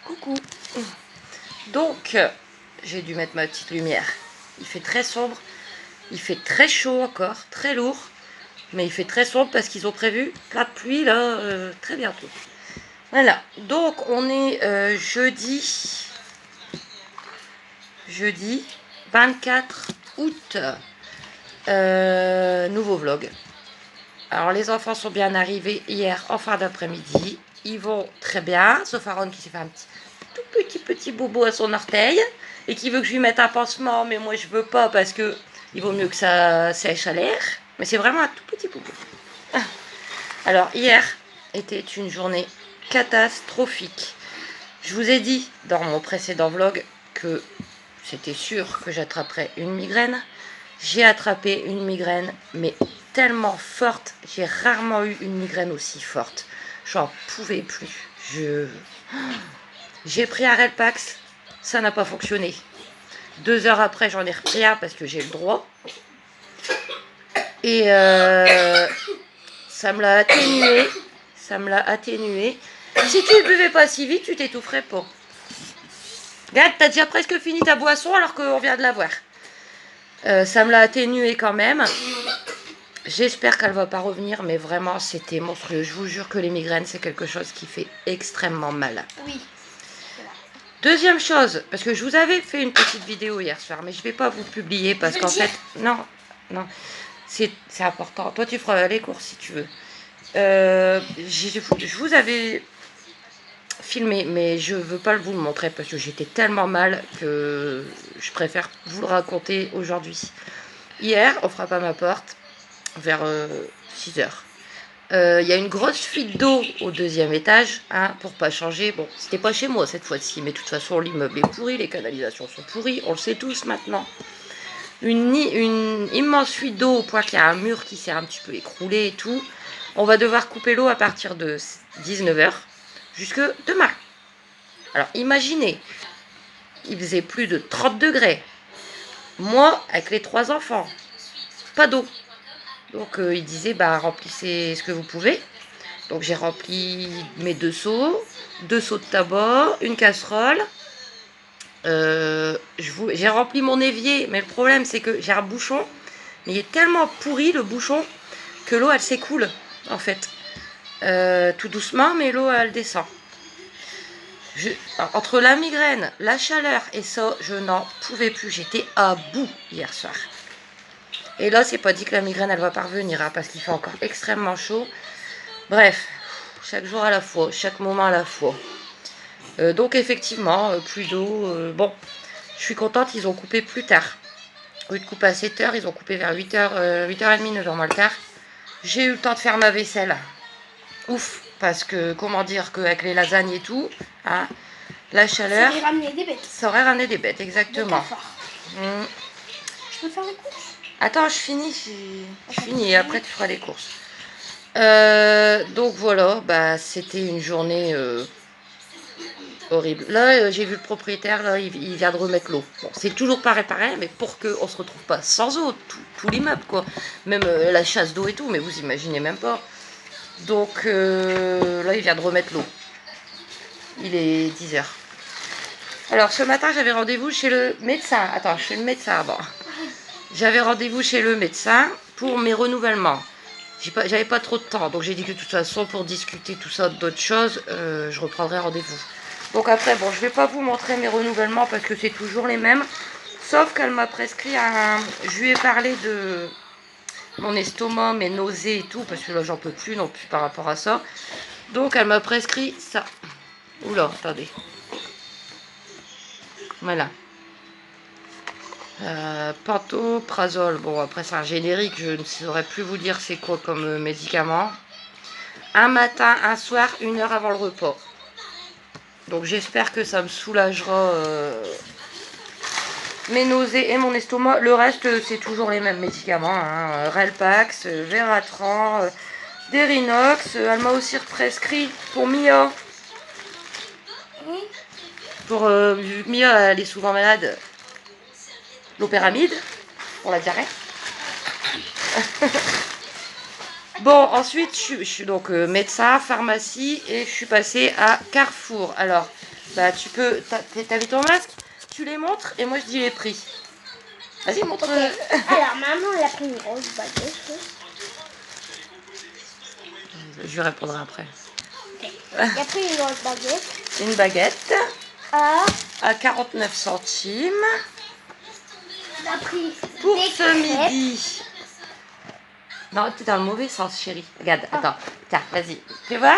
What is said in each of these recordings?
Coucou. Donc, j'ai dû mettre ma petite lumière. Il fait très sombre. Il fait très chaud encore, très lourd. Mais il fait très sombre parce qu'ils ont prévu plein de pluie là, très bientôt. Voilà. Donc, on est jeudi 24 août. Nouveau vlog. Alors, les enfants sont bien arrivés hier en fin d'après-midi. Ils vont très bien, sauf Aaron qui s'est fait un petit bobo à son orteil et qui veut que je lui mette un pansement, mais moi je veux pas parce que il vaut mieux que ça sèche à l'air. Mais c'est vraiment un tout petit bobo. Alors, hier était une journée catastrophique. Je vous ai dit dans mon précédent vlog que c'était sûr que j'attraperais une migraine. J'ai attrapé une migraine, mais tellement forte. J'ai rarement eu une migraine aussi forte. J'en pouvais plus. J'ai pris un Relpax, ça n'a pas fonctionné. 2 heures après, j'en ai repris un parce que j'ai le droit. Et ça me l'a atténué. Ça me l'a atténué. Si tu ne buvais pas si vite, tu t'étoufferais pas. Regarde, t'as déjà presque fini ta boisson alors qu'on vient de la voir. Ça me l'a atténué quand même. J'espère qu'elle va pas revenir, mais vraiment, c'était monstrueux. Je vous jure que les migraines, c'est quelque chose qui fait extrêmement mal. Oui. Deuxième chose, parce que je vous avais fait une petite vidéo hier soir, mais je vais pas vous publier parce qu'en fait, non, c'est important. Toi, tu feras les courses si tu veux. Je vous avais filmé, mais je veux pas vous le montrer parce que j'étais tellement mal que je préfère vous le raconter aujourd'hui. Hier, on frappe à ma porte vers 6 heures. Il y a une grosse fuite d'eau au 2e étage, hein, pour pas changer. Bon, c'était pas chez moi cette fois-ci, mais de toute façon, l'immeuble est pourri, les canalisations sont pourries, on le sait tous maintenant. Une immense fuite d'eau au point qu'il y a un mur qui s'est un petit peu écroulé et tout. On va devoir couper l'eau à partir de 19 h jusque demain. Alors, imaginez, il faisait plus de 30 degrés. Moi, avec les 3 enfants, pas d'eau. Donc il disait, bah remplissez ce que vous pouvez. Donc j'ai rempli mes 2 seaux, 2 seaux de tabac, une casserole. J'ai rempli mon évier, mais le problème c'est que j'ai un bouchon. Mais il est tellement pourri le bouchon que l'eau elle s'écoule en fait. Tout doucement, mais l'eau elle descend. Entre la migraine, la chaleur et ça, je n'en pouvais plus. J'étais à bout hier soir. Et là, c'est pas dit que la migraine, elle va pas revenir, hein, parce qu'il fait encore extrêmement chaud. Bref, chaque jour à la fois, chaque moment à la fois. Donc, effectivement, plus d'eau. Bon, je suis contente, ils ont coupé plus tard. Au lieu de couper à 7 h, ils ont coupé vers 8 h, 8h30, 9 h moins le quart. J'ai eu le temps de faire ma vaisselle. Ouf, parce que, comment dire, qu'avec les lasagnes et tout, hein, la chaleur... Ça aurait ramené des bêtes. Ça aurait ramené des bêtes, exactement. Je peux faire les courses? Attends, je finis et après tu feras les courses. Donc voilà, bah c'était une journée horrible. Là, j'ai vu le propriétaire, là, il vient de remettre l'eau. Bon, c'est toujours pas réparé, mais pour qu'on se retrouve pas sans eau, tout l'immeuble, quoi. Même la chasse d'eau et tout, mais vous imaginez même pas. Donc là, il vient de remettre l'eau. Il est 10 h. Alors, ce matin, j'avais rendez-vous chez le médecin. Attends, chez le médecin avant. J'avais rendez-vous chez le médecin pour mes renouvellements. J'avais pas trop de temps, donc j'ai dit que de toute façon, pour discuter tout ça, d'autres choses, je reprendrai rendez-vous. Donc après, bon, je vais pas vous montrer mes renouvellements parce que c'est toujours les mêmes. Sauf qu'elle m'a prescrit un... Je lui ai parlé de mon estomac, mes nausées et tout, parce que là, j'en peux plus non plus par rapport à ça. Donc, elle m'a prescrit ça. Oula, attendez. Voilà. Pantoprazole. Bon, après, c'est un générique. Je ne saurais plus vous dire c'est quoi comme médicament. Un matin, un soir, 1 heure avant le repas. Donc, j'espère que ça me soulagera mes nausées et mon estomac. Le reste, c'est toujours les mêmes médicaments. Hein. Relpax, Veratran, Derinox. Elle m'a aussi prescrit pour Mia. Pour Mia, elle est souvent malade. L'opéramide pour la diarrhée. Bon, ensuite, je suis donc médecin, pharmacie et je suis passée à Carrefour. Alors, bah, tu peux. T'as mis ton masque? Tu les montres et moi je dis les prix. Vas-y, montre. Ok. Alors, maman, elle a pris une grosse baguette. Je lui répondrai après. Ok. Elle a pris une grosse baguette. Une baguette Ah, à 49 centimes. elle a pris Pour des ce crêpes. midi. Non, t'es dans le mauvais sens, chérie. Regarde, Ah. attends. Tiens, vas-y. Fais voir.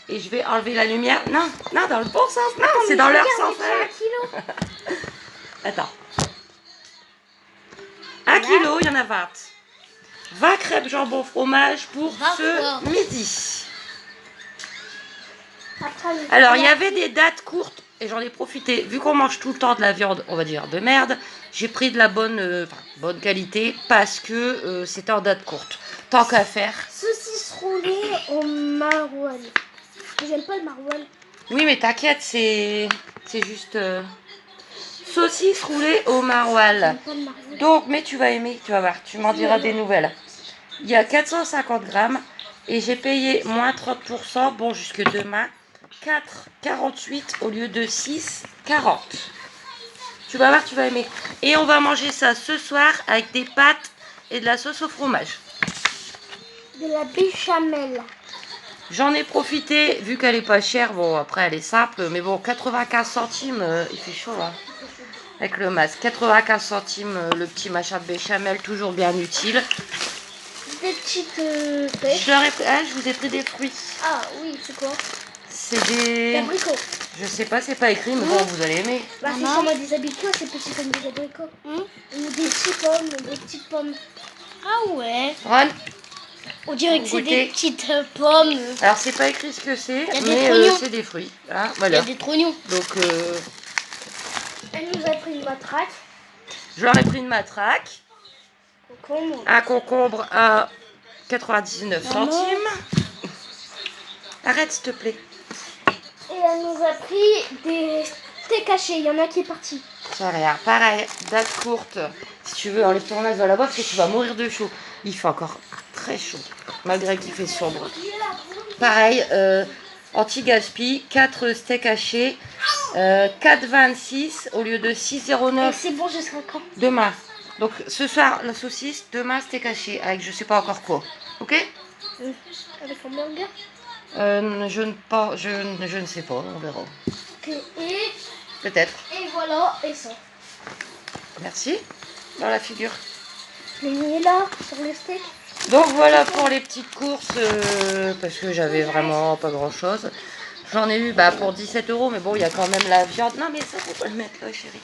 Et je vais enlever la lumière. Non, non, dans le bon sens. Non, c'est dans leur sens. Kilo. Attends. 1 kilo, il y en a 20. 20 crêpes jambon fromage pour 20 ce fois. midi. Après, Alors, il y avait des dates courtes et j'en ai profité. Vu qu'on mange tout le temps de la viande, on va dire de merde, j'ai pris de la bonne qualité parce que c'était en date courte. Tant qu'à faire. saucisse roulée au maroilles. J'aime pas le maroilles. Oui, mais t'inquiète, c'est juste saucisse roulée au maroilles. J'aime pas le maroilles. Donc, mais tu vas aimer, tu vas voir, tu m'en diras des nouvelles. Il y a 450 grammes et j'ai payé moins 30%, bon, jusque demain, 4,48 au lieu de 6,40. Tu vas voir, tu vas aimer. Et on va manger ça ce soir avec des pâtes et de la sauce au fromage. De la béchamel. J'en ai profité, vu qu'elle est pas chère, bon, après elle est simple, mais bon, 95 centimes, il fait chaud, hein, avec le masque. 95 centimes, le petit machin de béchamel, toujours bien utile. Des petites pêches. Je vous ai pris des fruits. Ah oui, c'est quoi? C'est des... Abricots. Je sais pas, c'est pas écrit, mais bon, vous allez aimer. Bah, c'est sûrement des abricots, c'est petit comme des abricots. Ou des petites pommes. Ah ouais. Ron, On dirait que c'est Goûter. des petites pommes. alors c'est pas écrit ce que c'est, Il y a des mais trognons. c'est des fruits. Hein, Il y voilà. a des trognons. Donc, Elle nous a pris une matraque. je leur ai pris une matraque, Concombre. un concombre à 99 Maman. centimes. Arrête, s'il te plaît. Et elle nous a pris des steaks hachés. Il y en a qui est parti. Ça rien. Pareil, date courte. Si tu veux enlever ton masque dans la boîte, parce que tu vas mourir de chaud. Il fait encore très chaud, malgré qu'il fait sombre. Pareil, anti-gaspi, 4 steaks hachés, 4,26 au lieu de Et 6,09 c'est bon jusqu'à quand? demain. Donc ce soir, la saucisse, demain, steak haché, avec je sais pas encore quoi. Ok? Avec un burger. Je ne sais pas, on verra. Ok. Peut-être. Et voilà, et ça. Merci. Dans la figure. Je l'ai mis là, sur le steak. Donc voilà pour les petites courses, parce que j'avais vraiment pas grand chose. J'en ai eu pour 17 €, mais bon, il y a quand même la viande. Non, mais ça, faut pas le mettre là, chérie.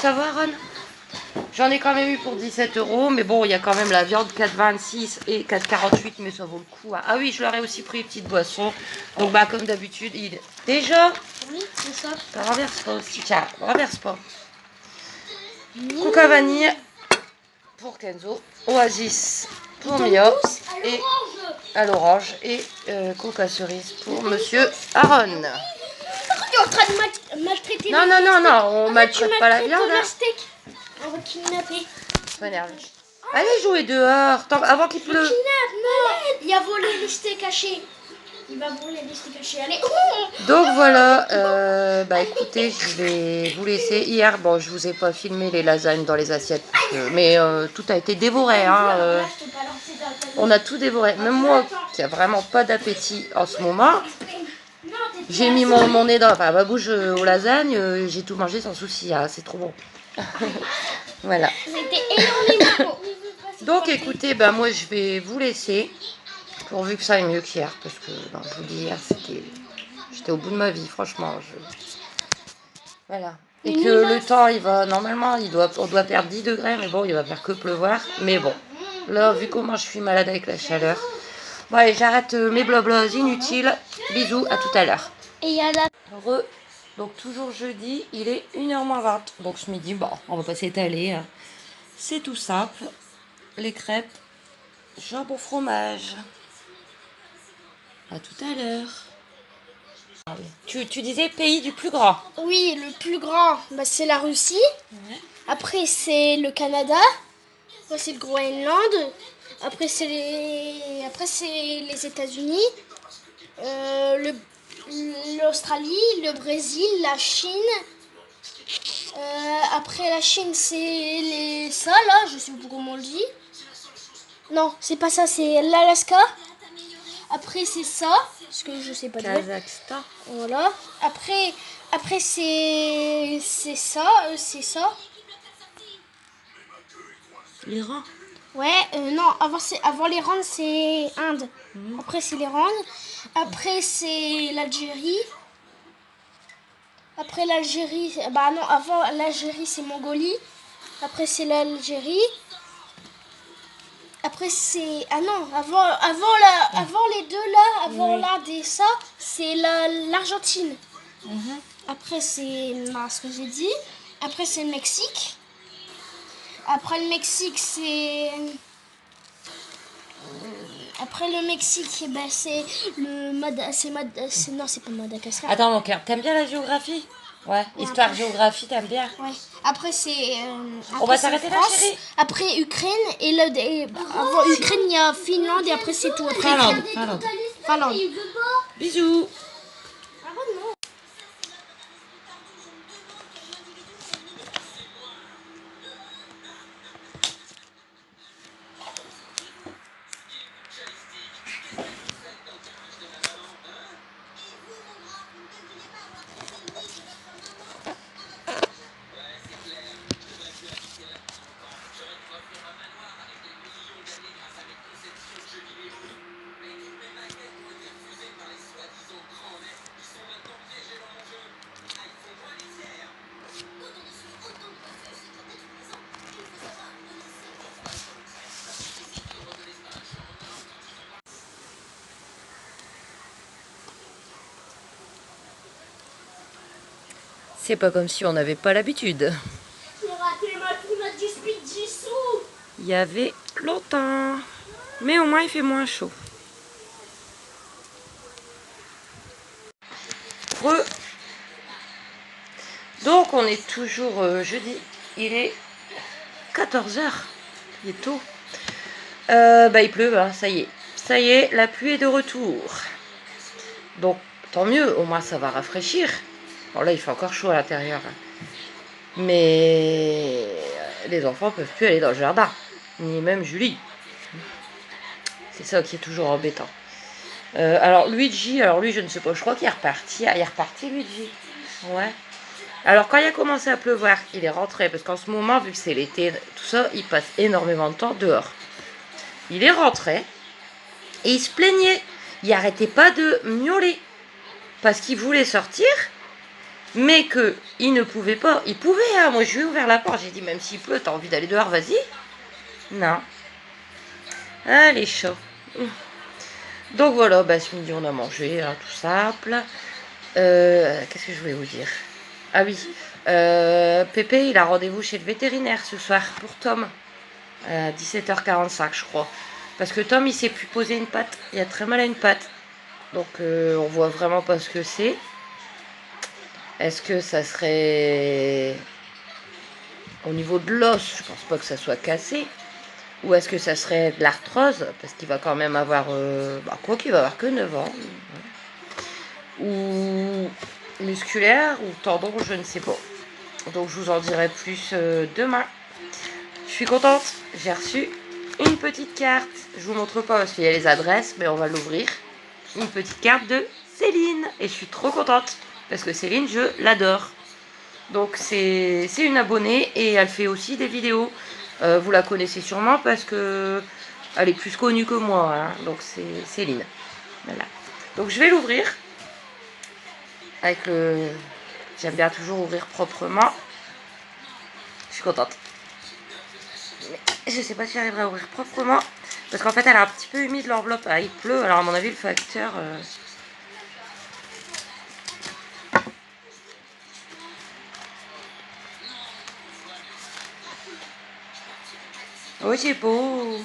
Ça va, Ron? J'en ai quand même eu pour 17 €, mais bon, il y a quand même la viande 4,26 et 4,48, mais ça vaut le coup. Hein. Ah oui, je leur ai aussi pris une petite boisson. Donc, comme d'habitude, déjà, Oui, c'est ça. renverse pas aussi. Tiens, renverse pas. Coca vanille pour Kenzo, Oasis pour Mia et à l'orange et Coca cerise pour Monsieur Aaron. Pourquoi tu es en train de maltraiter Non, non, non, non, on maltraite pas la viande. le Hein. steak. On va kidnapper. Pas énervé. Allez jouer dehors, avant qu'il pleut. Non, il a volé les steaks hachés. Il va voler les steaks hachés. Allez. Donc voilà, écoutez, je vais vous laisser. Hier, bon, je vous ai pas filmé les lasagnes dans les assiettes, mais tout a été dévoré. Hein, on a tout dévoré. Même moi, qui a vraiment pas d'appétit en ce moment, j'ai mis mon nez dans ma bouche aux lasagnes, j'ai tout mangé sans souci. Hein, c'est trop bon. Voilà. C'était énormément. Donc écoutez, moi je vais vous laisser. Pourvu que ça aille mieux qu'hier, parce que non, je vous dis hier, j'étais au bout de ma vie, franchement. Voilà. Et que le temps, normalement, on doit perdre 10 degrés, mais bon, il va faire que pleuvoir. Mais bon, là, vu comment je suis malade avec la chaleur. Bon, allez, j'arrête mes blablas inutiles. Bisous, à tout à l'heure. Et il y a la... Donc toujours jeudi, il est 1h moins 20. Donc ce midi, on va pas s'étaler. Hein. C'est tout simple. Les crêpes, jambon fromage. À tout à l'heure. Tu disais pays du plus grand. Oui, le plus grand, c'est la Russie. Ouais. Après, c'est le Canada. Après, c'est le Groenland. Après, c'est les États-Unis, l'Australie, le Brésil, la Chine. Après la Chine, c'est ça là, je sais pas comment on le dit. Non, c'est pas ça, c'est l'Alaska. Après c'est ça, parce que je sais pas dire. Kazakhstan. Voilà. Après c'est ça, c'est ça. L'Iran. Ouais, non, avant l'Iran c'est Inde. Après c'est l'Iran. Après c'est l'Algérie. Après l'Algérie, bah non, avant l'Algérie c'est Mongolie. Après c'est l'Algérie. Après c'est avant les deux là, avant Oui. là des ça, c'est l'Argentine. Après c'est ce que j'ai dit. Après c'est le Mexique. Après le Mexique c'est ben c'est non, c'est pas Madagascar. Attends mon cœur, t'aimes bien la géographie? Ouais. Histoire, après- géographie, t'aimes bien? Ouais. Après c'est On va après, c'est s'arrêter là, France. chérie. Après Ukraine avant Ukraine il y a Finlande et après c'est tout. Après Finlande, Ukraine. Finlande. Finlande. Bisous. C'est pas comme si on n'avait pas l'habitude. Il y avait longtemps. Mais au moins il fait moins chaud. Donc on est toujours jeudi. Il est 14 h. Il est tôt. Il pleut, hein, ça y est. Ça y est, la pluie est de retour. Donc tant mieux, au moins ça va rafraîchir. Bon là il fait encore chaud à l'intérieur. Mais les enfants peuvent plus aller dans le jardin. Ni même Julie. C'est ça qui est toujours embêtant. Alors Luigi, lui je ne sais pas, je crois qu'il est reparti. Ah, il est reparti Luigi. Ouais. Alors quand il a commencé à pleuvoir, il est rentré. Parce qu'en ce moment, vu que c'est l'été, tout ça, il passe énormément de temps dehors. Il est rentré. Et il se plaignait. Il arrêtait pas de miauler. Parce qu'il voulait sortir. Mais qu'il ne pouvait pas. Il pouvait, hein. Moi je lui ai ouvert la porte. J'ai dit, même s'il pleut, t'as envie d'aller dehors, vas-y. Non. Allez, chaud. Donc voilà, ce midi on a mangé, hein, tout simple. Qu'est-ce que je voulais vous dire? Ah oui, Pépé, il a rendez-vous chez le vétérinaire ce soir pour Tom. 17h45, je crois. Parce que Tom, il s'est plus poser une patte. Il a très mal à une patte. Donc on voit vraiment pas ce que c'est. Est-ce que ça serait au niveau de l'os? Je pense pas que ça soit cassé. Ou est-ce que ça serait de l'arthrose? Parce qu'il va quand même avoir... quoi qu'il va avoir que 9 ans. Ou musculaire, ou tendon, je ne sais pas. Donc je vous en dirai plus demain. Je suis contente. J'ai reçu une petite carte. Je vous montre pas parce qu'il y a les adresses, mais on va l'ouvrir. Une petite carte de Céline. Et je suis trop contente. Parce que Céline, je l'adore. Donc c'est une abonnée et elle fait aussi des vidéos. Vous la connaissez sûrement parce que elle est plus connue que moi. Hein. Donc c'est Céline. Voilà. Donc je vais l'ouvrir. Avec le... J'aime bien toujours ouvrir proprement. Je suis contente. Mais je sais pas si j'arriverai à ouvrir proprement. Parce qu'en fait elle est un petit peu humide l'enveloppe. Ah, il pleut. Alors à mon avis le facteur... Oh c'est beau.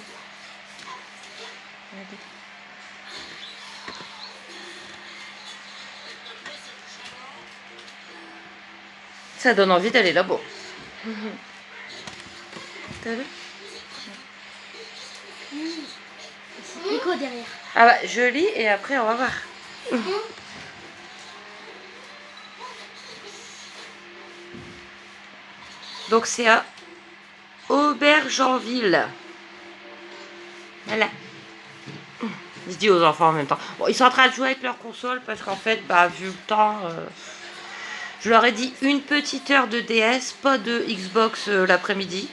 Ça donne envie d'aller là-bas. T'as vu? Nico derrière. Ah bah, je lis et après on va voir. Donc c'est à Aubergenville. Voilà. Je dis aux enfants en même temps. Bon, ils sont en train de jouer avec leur console parce qu'en fait, bah, vu le temps, je leur ai dit une petite heure de DS, pas de Xbox l'après-midi.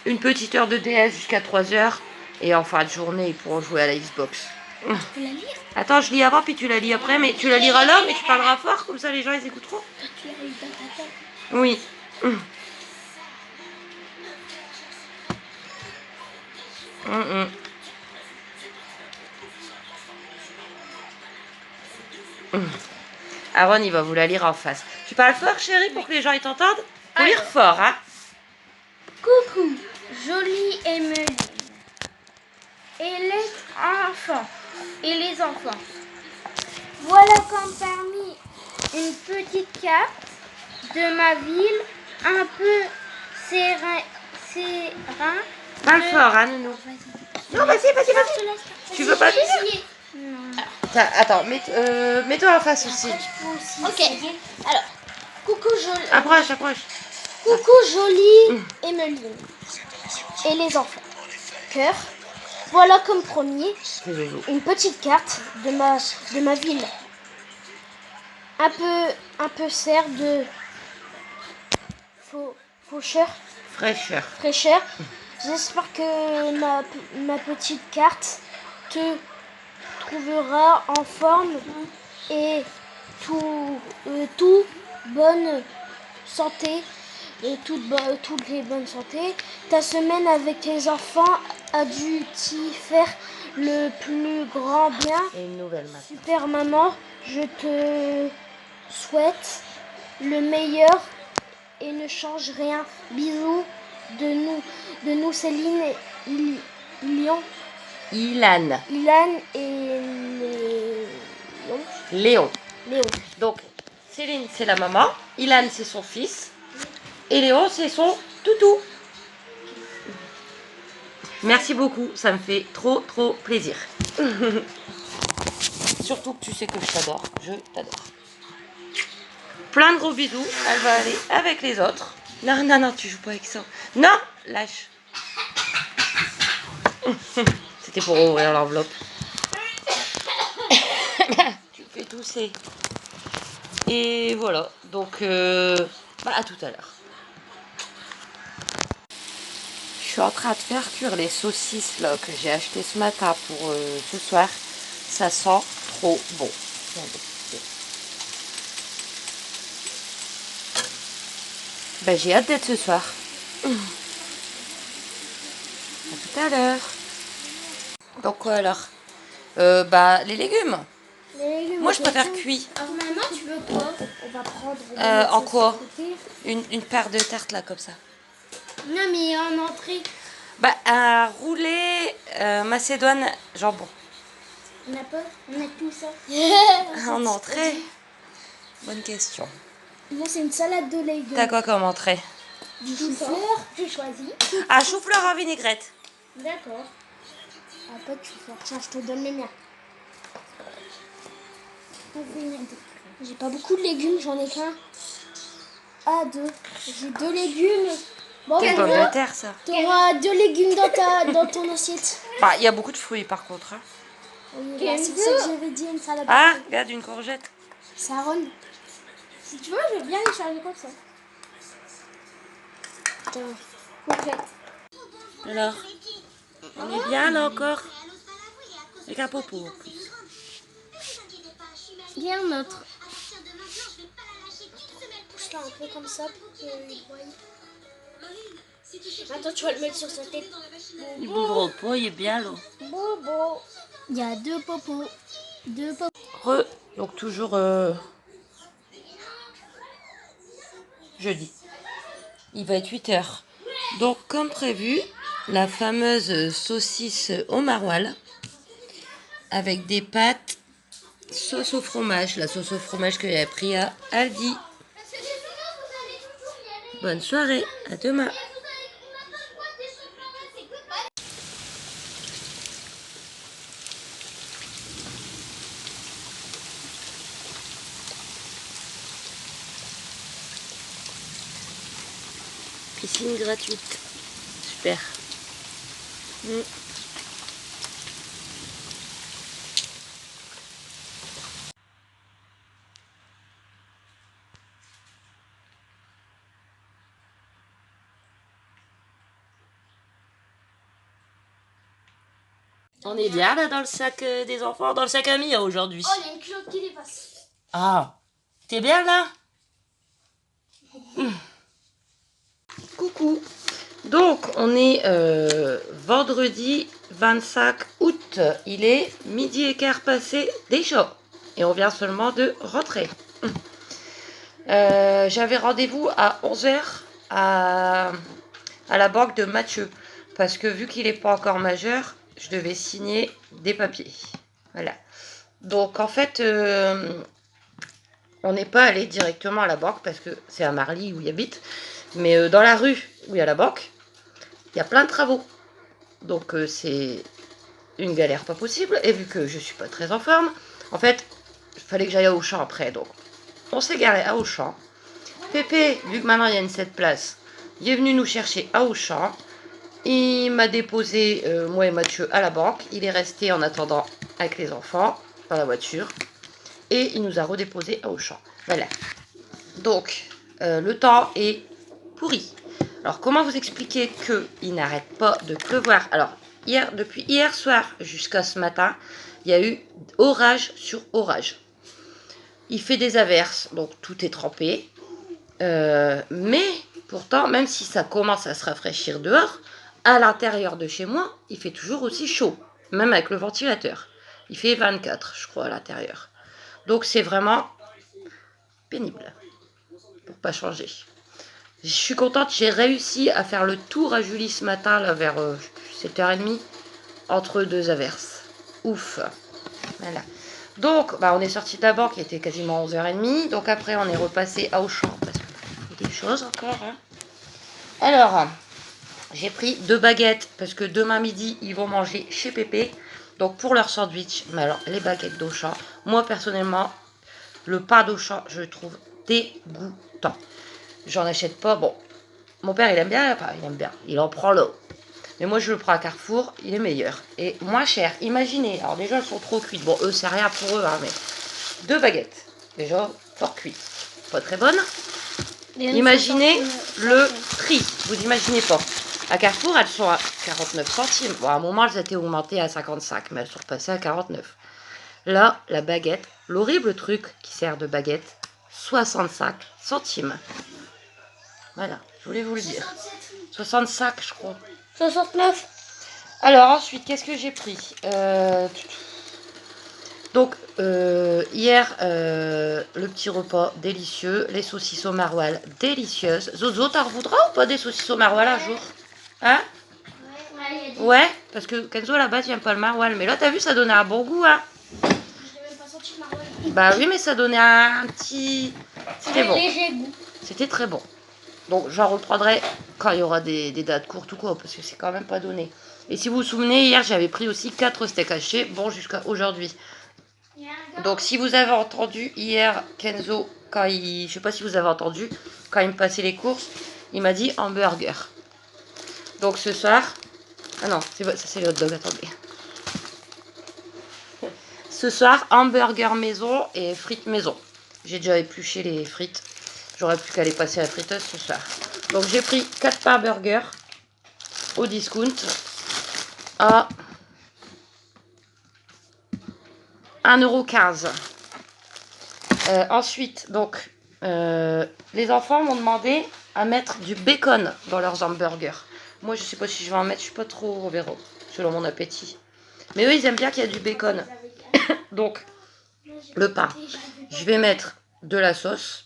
Une petite heure de DS jusqu'à 3 heures. Et en fin de journée, ils pourront jouer à la Xbox. Tu peux la lire? Attends, je lis avant, puis tu la lis après. Mais tu la liras là, mais tu parleras fort, comme ça les gens, ils écouteront. Toi, tu l'as lu dans ta tête. Oui. Aaron, il va vous la lire en face. Tu parles fort, chérie, pour que les gens ils t'entendent? Faut lire fort, hein. Coucou, Jolie Emeline. Et les enfants. Et les enfants. Voilà comme parmi une petite carte de ma ville, un peu serein. Parle fort, hein, nounou. Non, vas-y. Tu veux pas lire? Non. Attends, mets-toi en face aussi. Ok. Alors, coucou Jolie. Approche. Coucou Jolie Emeline. Et les enfants. Cœur. Voilà comme premier une petite carte de ma ville. Un peu serre de faucheur. Fraîcheur. J'espère que ma petite carte te trouvera en forme et tout bonne santé. Toutes les bonnes santé. Ta semaine avec tes enfants a dû t'y faire le plus grand bien. Et une nouvelle maintenant. Super maman, je te souhaite le meilleur et ne change rien. Bisous de nous Céline et Ilan et Léon. Léon. Donc, Céline, c'est la maman. Ilan, c'est son fils. Et Léon, c'est son toutou. Merci beaucoup, ça me fait trop plaisir. Surtout que tu sais que je t'adore. Je t'adore. Plein de gros bisous. Elle va aller avec les autres. Non, tu joues pas avec ça. Non, lâche. C'était pour ouvrir l'enveloppe. Tu me fais tousser. Et voilà. Donc, à tout à l'heure. Je suis en train de faire cuire les saucisses là que j'ai acheté ce matin pour ce soir. Ça sent trop bon. Ben, j'ai hâte d'être ce soir. À tout à l'heure. Donc quoi alors? Les légumes. Moi je préfère cuit. Maman, tu veux quoi? On va prendre. En quoi? Une paire de tartes là comme ça. Non, mais en entrée. Un roulé macédoine jambon. On a pas? On a tout ça. En entrée? Bonne question. Moi, c'est une salade de légumes. T'as quoi comme entrée? Du chou-fleur, tu choisis. Ah, chou-fleur en vinaigrette. D'accord. Ah, pas de chou-fleur. Tiens, je te donne les miens. J'ai pas beaucoup de légumes, j'en ai qu'un. Ah, 2. J'ai 2 légumes. Bon, Quelle pomme de terre, ça? T'auras 2 légumes dans ton assiette. Il y a beaucoup de fruits par contre. Hein. Oui, là, c'est ça que j'avais dit, une salade. Ah, regarde une courgette. Ça ronde. Si tu veux, je vais bien les charger comme ça. Courgette. Alors, on est bien là encore? Avec un popo en plus. Il y a un autre. Pousse-la un peu comme ça pour qu'il voie. Attends, tu vas le mettre sur sa tête. Il bougera pas, il est bien là. Bobo. Il y a 2 popos. 2 popos. Donc toujours jeudi. Il va être 8 h. Donc comme prévu, la fameuse saucisse au maroilles avec des pâtes sauce au fromage. La sauce au fromage que j'ai pris à Aldi. Bonne soirée, à demain. Piscine gratuite. Super. On est bien là dans le sac des enfants, dans le sac à Mia aujourd'hui. Oh, il y a une culotte qui dépasse. Ah, t'es bien là? Coucou. Donc, on est vendredi 25 août. Il est midi et quart passé déjà. Et on vient seulement de rentrer. J'avais rendez-vous à 11h à la banque de Mathieu. Parce que vu qu'il n'est pas encore majeur, je devais signer des papiers. Voilà. Donc, en fait, on n'est pas allé directement à la banque parce que c'est à Marly où il habite. Mais dans la rue où il y a la banque, il y a plein de travaux. Donc c'est une galère pas possible. Et vu que je suis pas très en forme, en fait, il fallait que j'aille à Auchan après. Donc on s'est garé à Auchan. Pépé, vu que maintenant il y a une 7 places, il est venu nous chercher à Auchan. Il m'a déposé, moi et Mathieu, à la banque. Il est resté en attendant avec les enfants dans la voiture. Et il nous a redéposé à Auchan. Voilà. Donc, le temps est pourri. Alors, comment vous expliquer qu'il n'arrête pas de pleuvoir? Alors, depuis hier soir jusqu'à ce matin, il y a eu orage sur orage. Il fait des averses, donc tout est trempé. Mais pourtant, même si ça commence à se rafraîchir dehors, à l'intérieur de chez moi, il fait toujours aussi chaud, même avec le ventilateur. Il fait 24, je crois, à l'intérieur. Donc, c'est vraiment pénible pour pas changer. Je suis contente, j'ai réussi à faire le tour à Julie ce matin, là, vers 7h30, entre deux averses. Ouf. Voilà. Donc, bah, on est sorti de la banque, il était quasiment 11h30. Donc après, on est repassé à Auchan, parce qu'il y a des choses encore. Hein. Alors, j'ai pris 2 baguettes, parce que demain midi, ils vont manger chez Pépé. Donc pour leur sandwich, mais alors, les baguettes d'Auchan, moi personnellement, le pain d'Auchan, je le trouve dégoûtant. J'en achète pas. Bon, mon père, il aime bien. Enfin, il aime bien. Il en prend l'eau. Mais moi, je le prends à Carrefour. Il est meilleur. Et moins cher. Imaginez. Alors, déjà, elles sont trop cuites. Bon, eux, c'est rien pour eux. Hein, mais 2 baguettes. Déjà, fort cuites. Pas très bonnes. Imaginez le prix. Vous imaginez pas. À Carrefour, elles sont à 49 centimes. Bon, à un moment, elles étaient augmentées à 55. Mais elles sont repassées à 49. Là, la baguette. L'horrible truc qui sert de baguette. 65 centimes. Voilà, je voulais vous le dire. 65, je crois. 69. Alors, ensuite, qu'est-ce que j'ai pris Donc, hier, le petit repas délicieux. Les saucisses au maroilles délicieuses. Zozo, t'en voudras ou pas des saucisses au maroilles un jour? Hein? Ouais, parce que Kenzo, à la base, il n'aime pas le maroilles. Mais là, t'as vu, ça donnait un bon goût, hein? Je n'ai même pas senti le maroilles. Bah oui, mais ça donnait un petit... C'était bon. Léger goût. C'était très bon. Donc j'en reprendrai quand il y aura des dates courtes ou quoi, parce que c'est quand même pas donné. Et si vous vous souvenez, hier j'avais pris aussi 4 steaks hachés, bon jusqu'à aujourd'hui. Donc si vous avez entendu hier Kenzo, je sais pas si vous avez entendu, quand il me passait les courses, il m'a dit hamburger. Donc ce soir, ah non, ça c'est le hot dog, attendez. Ce soir, hamburger maison et frites maison. J'ai déjà épluché les frites. J'aurais plus qu'à les passer à la friteuse ce soir. Donc j'ai pris 4 pains burgers au discount à 1,15 €. Ensuite, donc, les enfants m'ont demandé à mettre du bacon dans leurs hamburgers. Moi, je sais pas si je vais en mettre, je suis pas trop, on verra, selon mon appétit. Mais eux, ils aiment bien qu'il y a du bacon. Donc, le pain, je vais mettre de la sauce,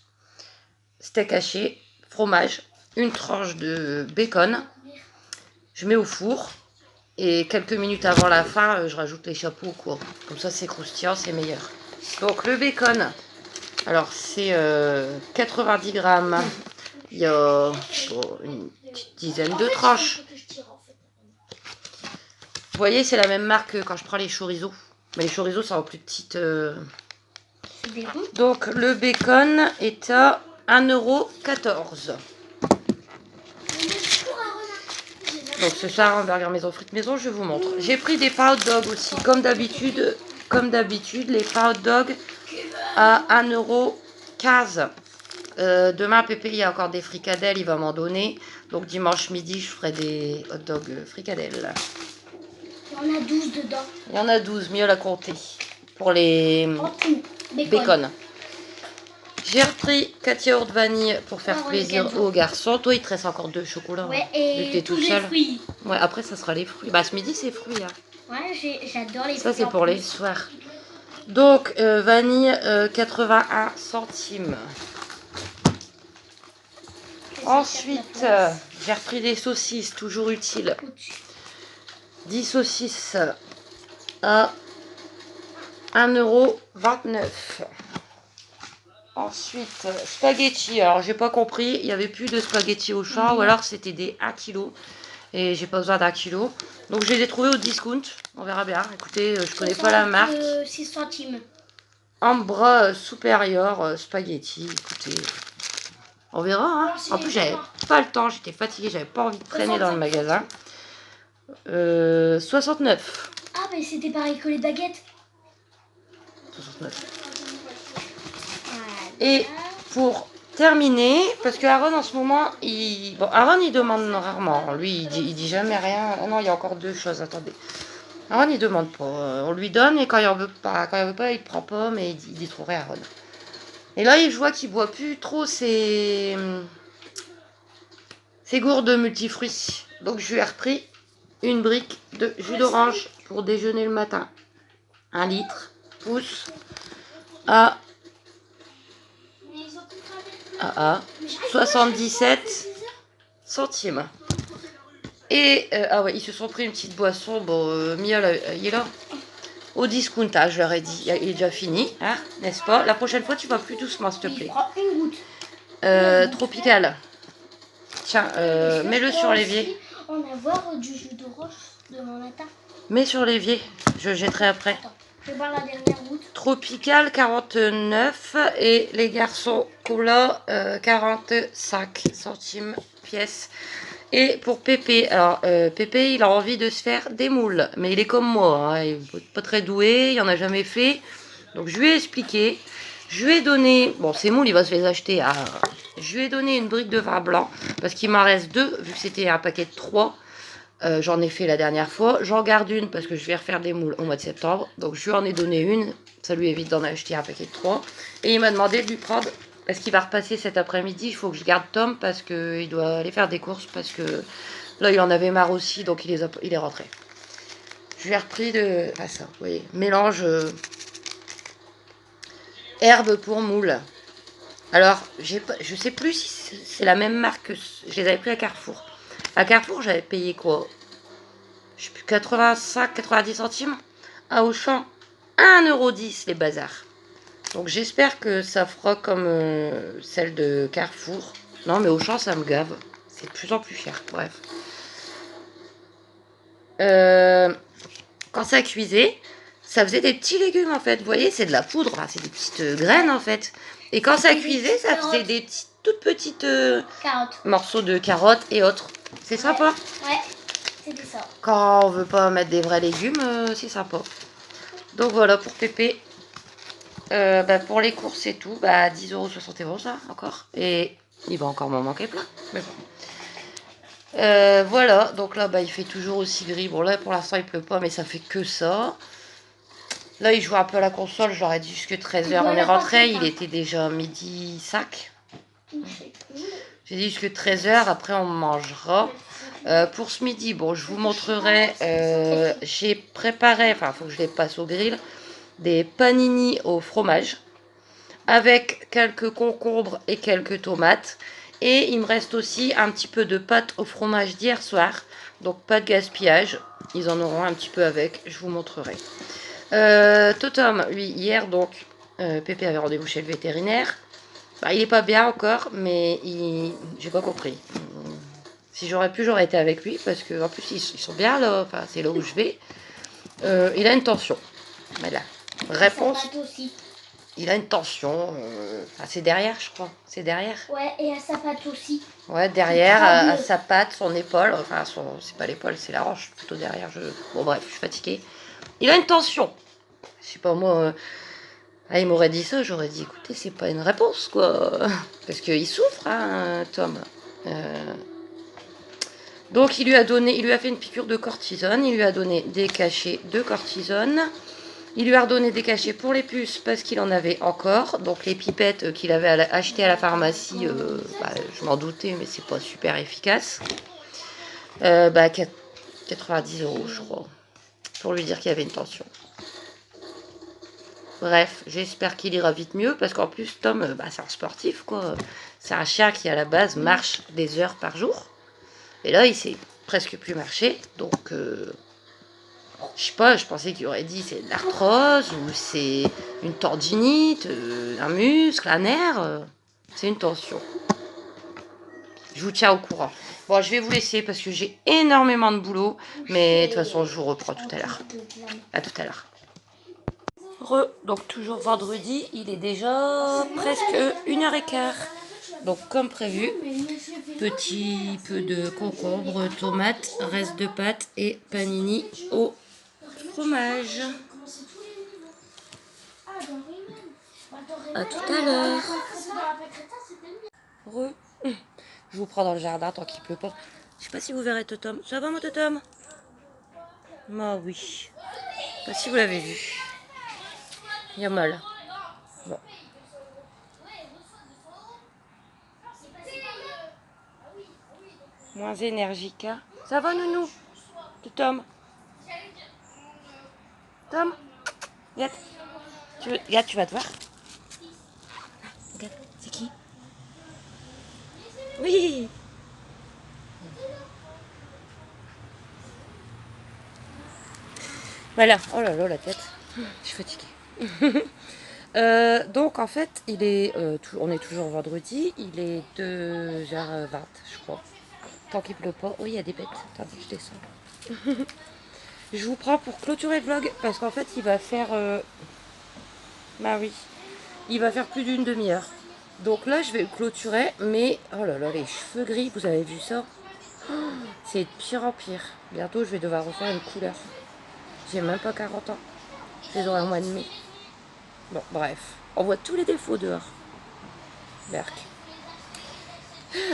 steak haché, fromage, une tranche de bacon. Je mets au four et quelques minutes avant la fin, je rajoute les chapeaux, quoi. Comme ça, c'est croustillant, c'est meilleur. Donc, le bacon, alors c'est 90 grammes. Il y a une petite dizaine de tranches. Vous voyez, c'est la même marque que quand je prends les chorizo. Mais les chorizo, c'est en plus petite. Donc, le bacon est à 1,14 €. Donc c'est ça, un burger maison, frites maison, je vous montre. J'ai pris des pains hot dog aussi, comme d'habitude. Comme d'habitude, les pains hot dog à 1,15 €. Demain, Pépé, il y a encore des fricadelles, il va m'en donner. Donc dimanche midi, je ferai des hot dogs fricadelles. Il y en a 12 dedans. Il y en a 12, mieux la compter. Pour les En tout. bacon. J'ai repris 4 yaourts vanille pour faire plaisir aux garçons. Toi, il te reste encore 2 chocolats. Ouais, et tous les fruits. Ouais, après, ça sera les fruits. Bah, ce midi, c'est fruits. Hein. Ouais, j'adore les fruits. Ça, c'est pour les soirs. Donc, vanille, 81 centimes. Ensuite, j'ai repris des saucisses, toujours utiles. 10 saucisses à 1,29 €. Ensuite, spaghetti. Alors, j'ai pas compris, il n'y avait plus de spaghetti au champ, ou alors c'était des 1 kg. Et j'ai pas besoin d'1 kg. Donc, je les ai trouvés au discount. On verra bien. Écoutez, je connais pas la marque. 6 centimes. Ambra supérieur spaghetti. Écoutez, on verra. Hein. En plus, j'avais pas le temps, j'étais fatiguée, j'avais pas envie de traîner dans le magasin. 69. Ah, mais c'était pareil que les baguettes. 69. Et pour terminer, parce que Aaron en ce moment, Aaron il demande rarement. Lui, il dit jamais rien. Oh non, il y a encore 2 choses, attendez. Aaron il demande pas. On lui donne et quand il en veut pas, il prend pas, mais il dit trop rien Aaron. Et là, je vois qu'il boit plus trop ses gourdes multifruits. Donc je lui ai repris une brique de jus d'orange pour déjeuner le matin. 1 litre, pousse à 77 centimes. Et ah ouais, ils se sont pris une petite boisson. Bon, Mia, il est là. Au discountage, je leur ai dit. Il est déjà fini, hein, n'est-ce pas? La prochaine fois, tu vas plus doucement, s'il te plaît. Une goutte. Tropical. Tiens, mets-le sur l'évier. On va voir du jus d'orange de mon matin. Mets sur l'évier, je jetterai après. Attends, je vais voir la dernière goutte. Tropical 49 et les garçons cola 45 centimes pièce. Et pour Pépé, alors Pépé il a envie de se faire des moules, mais il est comme moi, hein, il n'est pas très doué, il n'en a jamais fait. Donc je lui ai expliqué, je lui ai donné, bon ces moules il va se les acheter à... Je lui ai donné une brique de vin blanc, parce qu'il m'en reste 2, vu que c'était un paquet de 3. J'en ai fait la dernière fois, j'en garde une parce que je vais refaire des moules au mois de septembre. Donc je lui en ai donné une, ça lui évite d'en acheter un paquet de 3. Et il m'a demandé de lui prendre, parce qu'il va repasser cet après-midi, il faut que je garde Tom parce qu'il doit aller faire des courses, parce que là il en avait marre aussi, donc il est rentré. Je lui ai repris ça, vous voyez, mélange herbe pour moules. Alors, je sais plus si c'est la même marque que je les avais pris à Carrefour. À Carrefour, j'avais payé quoi? Je sais plus, 85, 90 centimes. À Auchan, 1,10 € les bazars. Donc j'espère que ça fera comme celle de Carrefour. Non, mais Auchan, ça me gave. C'est de plus en plus cher. Bref. Quand ça cuisait, ça faisait des petits légumes en fait. Vous voyez, c'est de la poudre. Hein, c'est des petites graines en fait. Et quand ça cuisait, ça faisait des toutes petites morceaux de carottes et autres. C'est sympa. Ouais, c'était ça. Quand on veut pas mettre des vrais légumes, c'est sympa. Donc voilà pour Pépé. Pour les courses et tout, 10,71 € ça encore. Et il va encore m'en manquer plein. Mais bon. Voilà, donc là il fait toujours aussi gris. Bon là pour l'instant il pleut pas, mais ça fait que ça. Là il joue un peu à la console, j'aurais dit jusque 13 h. On est rentré, il était déjà 12h05. J'ai dit jusque 13 h, après on mangera. Pour ce midi, bon, je vous montrerai, j'ai préparé, enfin, il faut que je les passe au grill, des panini au fromage, avec quelques concombres et quelques tomates. Et il me reste aussi un petit peu de pâte au fromage d'hier soir, donc pas de gaspillage, ils en auront un petit peu avec, je vous montrerai. Totem, lui, hier, donc, Pépé avait rendez-vous chez le vétérinaire. Il est pas bien encore, mais j'ai pas compris. Si j'aurais pu, j'aurais été avec lui, parce qu'en plus, ils sont bien là, enfin, c'est là où je vais. Il a une tension. Voilà. Réponse. Il a une tension. Enfin, c'est derrière, je crois. C'est derrière. Ouais, et à sa patte aussi. Ouais, derrière, à sa patte, son épaule. Enfin, c'est pas l'épaule, c'est la hanche. Plutôt derrière. Bon, bref, je suis fatiguée. Il a une tension. Je sais pas, moi... il m'aurait dit ça, j'aurais dit, écoutez, c'est pas une réponse, quoi. Parce qu'il souffre, hein, Tom. Donc, il lui a fait une piqûre de cortisone. Il lui a donné des cachets de cortisone. Il lui a redonné des cachets pour les puces parce qu'il en avait encore. Donc les pipettes qu'il avait achetées à la pharmacie, je m'en doutais, mais c'est pas super efficace. 90 €, je crois, pour lui dire qu'il y avait une tension. Bref, j'espère qu'il ira vite mieux parce qu'en plus, Tom, c'est un sportif, quoi. C'est un chien qui, à la base, marche des heures par jour. Et là, il sait presque plus marcher. Donc, je sais pas, je pensais qu'il aurait dit c'est de l'arthrose ou c'est une tendinite, un muscle, un nerf. C'est une tension. Je vous tiens au courant. Bon, je vais vous laisser parce que j'ai énormément de boulot. Mais de toute façon, je vous reprends tout à l'heure. À tout à l'heure. Donc toujours vendredi, il est déjà presque 1h15. Donc comme prévu, petit peu de concombre, tomates, reste de pâtes et panini au fromage. À tout à l'heure. Je vous prends dans le jardin tant qu'il pleut pas. Je sais pas si vous verrez Totom. Ça va, mon Totom? Bah oui. Je sais pas si vous l'avez vu. Il y a mal. Bon. Moins énergique. Hein. Ça va, nounou? Totom? Tom? Regarde. Regarde, tu vas te voir. Regarde, c'est qui? Oui. Voilà. Oh là là, la tête. Je suis fatiguée. Donc en fait, on est toujours vendredi. Il est 2h20, je crois. Tant qu'il pleut pas. Oui, il y a des bêtes. Attendez, je descends. Je vous prends pour clôturer le vlog parce qu'en fait, il va faire... oui. Il va faire plus d'une demi-heure. Donc là, je vais le clôturer. Mais, oh là là, les cheveux gris, vous avez vu ça? C'est de pire en pire. Bientôt, je vais devoir refaire une couleur. J'ai même pas 40 ans. Je les aurai au mois de mai. Bon, bref. On voit tous les défauts dehors. Berk.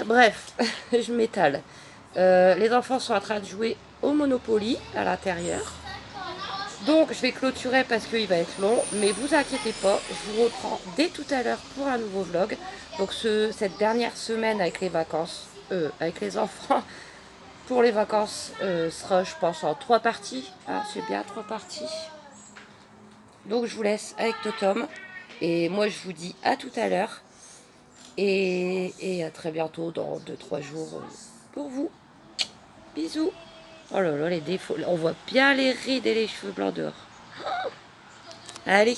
Bref, je m'étale. Les enfants sont en train de jouer au Monopoly à l'intérieur. Donc, je vais clôturer parce qu'il va être long. Mais vous inquiétez pas, je vous reprends dès tout à l'heure pour un nouveau vlog. Donc, cette dernière semaine avec les vacances, avec les enfants, pour les vacances, sera, je pense, en 3 parties. Ah, c'est bien 3 parties. Donc, je vous laisse avec Totom. Et moi, je vous dis à tout à l'heure. Et à très bientôt dans 2-3 jours pour vous. Bisous. Oh là là, les défauts. On voit bien les rides et les cheveux blancs dehors. Allez.